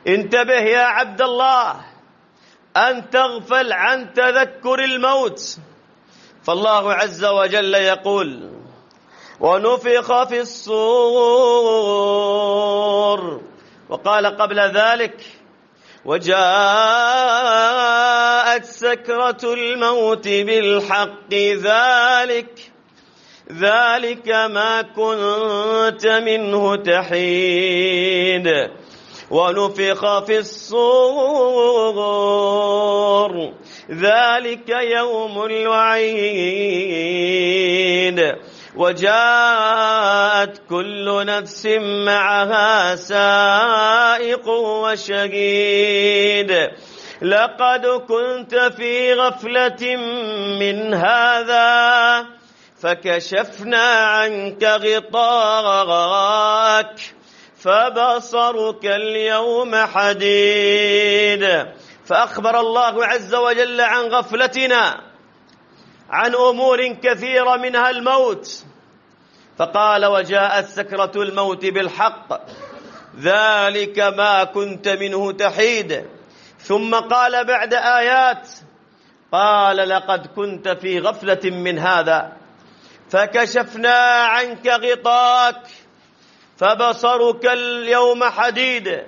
انتبه يا عبد الله أن تغفل عن تذكر الموت، فالله عز وجل يقول: ونفخ في الصور. وقال قبل ذلك: وجاءت سكرة الموت بالحق، ذلك ما كنت منه تحيد. ونفخ في الصور، ذلك يوم الوعيد. وجاءت كل نفس معها سائق وشهيد. لقد كنت في غفلة من هذا فكشفنا عنك غطاءك فبصرك اليوم حديد. فأخبر الله عز وجل عن غفلتنا عن أمور كثيرة منها الموت، فقال: وجاءت سكرة الموت بالحق، ذلك ما كنت منه تحيد. ثم قال بعد آيات، قال: لقد كنت في غفلة من هذا فكشفنا عنك غطاءك فبصرك اليوم حديد.